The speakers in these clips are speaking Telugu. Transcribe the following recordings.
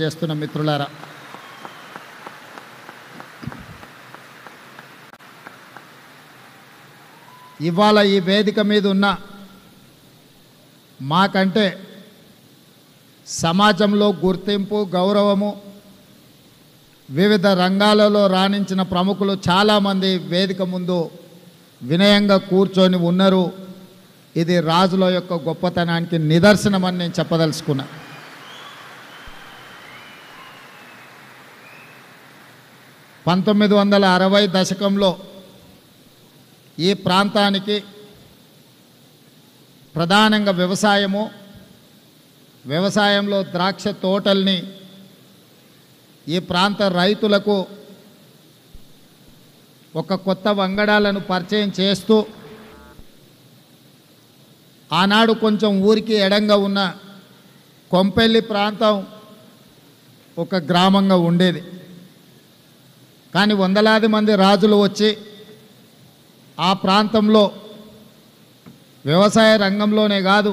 చేస్తున్న మిత్రులారా, ఇవాళ ఈ వేదిక మీద ఉన్న మాకంటే సమాజంలో గుర్తింపు గౌరవము వివిధ రంగాలలో రాణించిన ప్రముఖులు చాలామంది వేదిక ముందు వినయంగా కూర్చొని ఉన్నారు. ఇది రాజుల యొక్క గొప్పతనానికి నిదర్శనమని నేను చెప్పదలుచుకున్నా. పంతొమ్మిది 1960 దశకంలో ఈ ప్రాంతానికి ప్రధానంగా వ్యవసాయంలో ద్రాక్ష తోటల్ని ఈ ప్రాంత రైతులకు ఒక కొత్త వంగడాలను పరిచయం చేస్తూ ఆనాడు కొంచెం ఊరికి ఎడంగా ఉన్న కొంపెల్లి ప్రాంతం ఒక గ్రామంగా ఉండేది. కానీ వందలాది మంది రాజులు వచ్చి ఆ ప్రాంతంలో వ్యవసాయ రంగంలోనే కాదు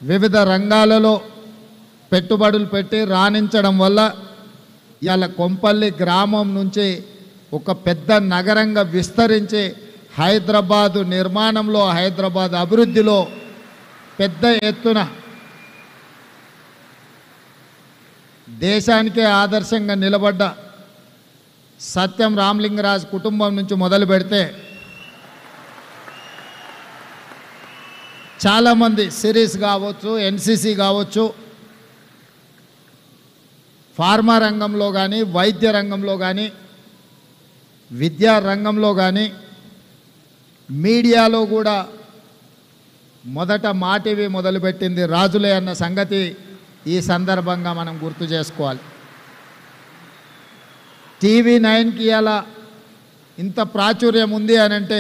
వివిధ రంగాలలో పెట్టుబడులు పెట్టి రాణించడం వల్ల ఇవాళ కొంపల్లి గ్రామం నుంచి ఒక పెద్ద నగరంగా విస్తరించి హైదరాబాదు నిర్మాణంలో, హైదరాబాద్ అభివృద్ధిలో పెద్ద ఎత్తున దేశానికే ఆదర్శంగా నిలబడ్డ సత్యం రామలింగరాజు కుటుంబం నుంచి మొదలు పెడితే చాలామంది సిరీస్ కావచ్చు, ఎన్సిసి కావచ్చు, ఫార్మా రంగంలో కానీ, వైద్య రంగంలో కానీ, విద్యా రంగంలో కానీ, మీడియాలో కూడా మొదట మా టీవీ మొదలుపెట్టింది రాజులే అన్న సంగతి ఈ సందర్భంగా మనం గుర్తు చేసుకోవాలి. TV9కి అలా ఇంత ప్రాచుర్యం ఉంది అని అంటే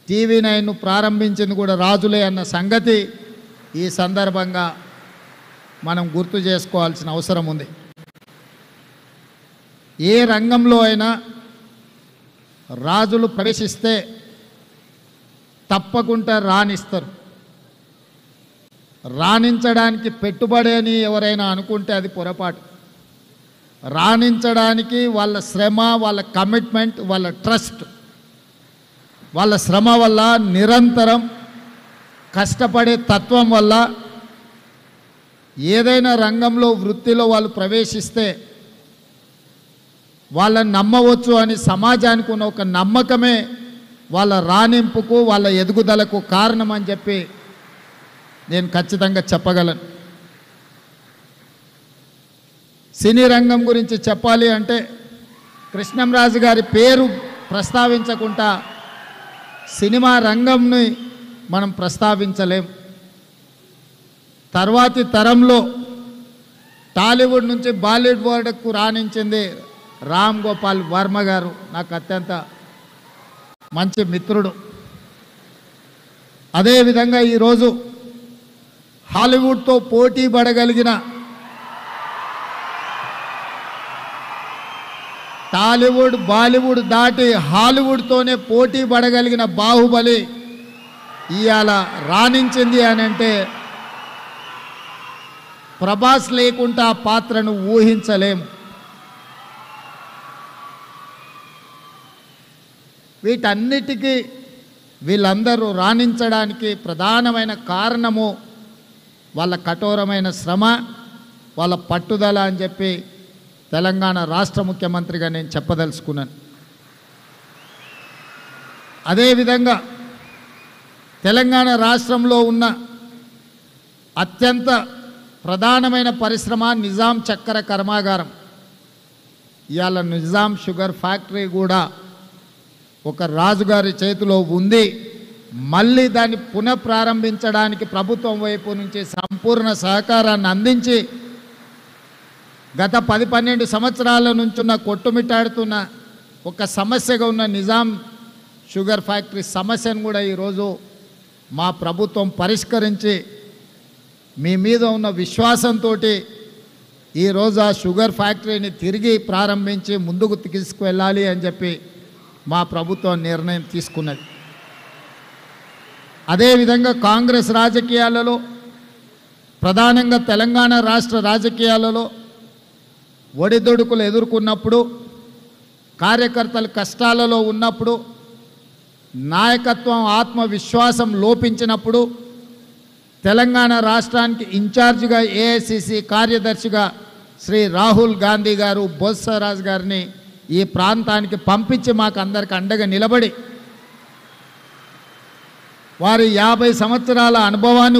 TV9ను ప్రారంభించింది కూడా రాజులే అన్న సంగతి ఈ సందర్భంగా మనం గుర్తు చేసుకోవాల్సిన అవసరం ఉంది. ఏ రంగంలో అయినా రాజులు ప్రవేశిస్తే తప్పకుండా రాణిస్తారు. రాణించడానికి పెట్టుబడి అని ఎవరైనా అనుకుంటే అది పొరపాటు. రాణించడానికి వాళ్ళ శ్రమ, వాళ్ళ కమిట్మెంట్, వాళ్ళ ట్రస్ట్, వాళ్ళ శ్రమ వల్ల, నిరంతరం కష్టపడే తత్వం వల్ల ఏదైనా రంగంలో వృత్తిలో వాళ్ళు ప్రవేశిస్తే వాళ్ళని నమ్మవచ్చు అని సమాజానికి ఉన్న ఒక నమ్మకమే వాళ్ళ రాణింపుకు, వాళ్ళ ఎదుగుదలకు కారణం అని చెప్పి నేను ఖచ్చితంగా చెప్పగలను. సినీ రంగం గురించి చెప్పాలి అంటే కృష్ణంరాజు గారి పేరు ప్రస్తావించకుండా సినిమా రంగంని మనం ప్రస్తావించలేం. తర్వాతి తరంలో టాలీవుడ్ నుంచి బాలీవుడ్ వరకు రాణించింది రామ్ గోపాల్ వర్మ గారు. నాకు అత్యంత మంచి మిత్రుడు. అదేవిధంగా ఈరోజు హాలీవుడ్తో పోటీ పడగలిగిన, టాలీవుడ్ బాలీవుడ్ దాటి హాలీవుడ్తోనే పోటీ పడగలిగిన బాహుబలి ఇవాళ రాణించింది అని అంటే ప్రభాస్ లేకుండా ఆ పాత్రను ఊహించలేము. వీటన్నిటికీ వీళ్ళందరూ రాణించడానికి ప్రధానమైన కారణము వాళ్ళ కఠోరమైన శ్రమ, వాళ్ళ పట్టుదల అని చెప్పి తెలంగాణ రాష్ట్ర ముఖ్యమంత్రిగా నేను చెప్పదలుచుకున్నాను. అదేవిధంగా తెలంగాణ రాష్ట్రంలో ఉన్న అత్యంత ప్రధానమైన పరిశ్రమ నిజాం చక్కెర కర్మాగారం. ఇవాళ నిజాం షుగర్ ఫ్యాక్టరీ కూడా ఒక రాజుగారి చేతిలో ఉంది. మళ్ళీ దాన్ని పునఃప్రారంభించడానికి ప్రభుత్వం వైపు నుంచి సంపూర్ణ సహకారాన్ని అందించి గత 10-12 సంవత్సరాల నుంచున్న కొట్టుమిట్టాడుతున్న ఒక సమస్యగా ఉన్న నిజాం షుగర్ ఫ్యాక్టరీ సమస్యను కూడా ఈరోజు మా ప్రభుత్వం పరిష్కరించి మీ మీద ఉన్న విశ్వాసంతో ఈరోజు ఆ షుగర్ ఫ్యాక్టరీని తిరిగి ప్రారంభించి ముందుకు తీసుకువెళ్ళాలి అని చెప్పి మా ప్రభుత్వం నిర్ణయం తీసుకున్నది. అదేవిధంగా కాంగ్రెస్ రాజకీయాలలో ప్రధానంగా తెలంగాణ రాష్ట్ర రాజకీయాలలో ఒడిదుడుకులు ఎదుర్కొన్నప్పుడు, కార్యకర్తలు కష్టాలలో ఉన్నప్పుడు, నాయకత్వం ఆత్మవిశ్వాసం లోపించినప్పుడు తెలంగాణ రాష్ట్రానికి ఇన్ఛార్జిగా ఏఐసిసి కార్యదర్శిగా శ్రీ రాహుల్ గాంధీ గారు బొత్సరాజు గారిని ఈ ప్రాంతానికి పంపించి మాకు అందరికి అండగా నిలబడి వారి 50 సంవత్సరాల అనుభవాన్ని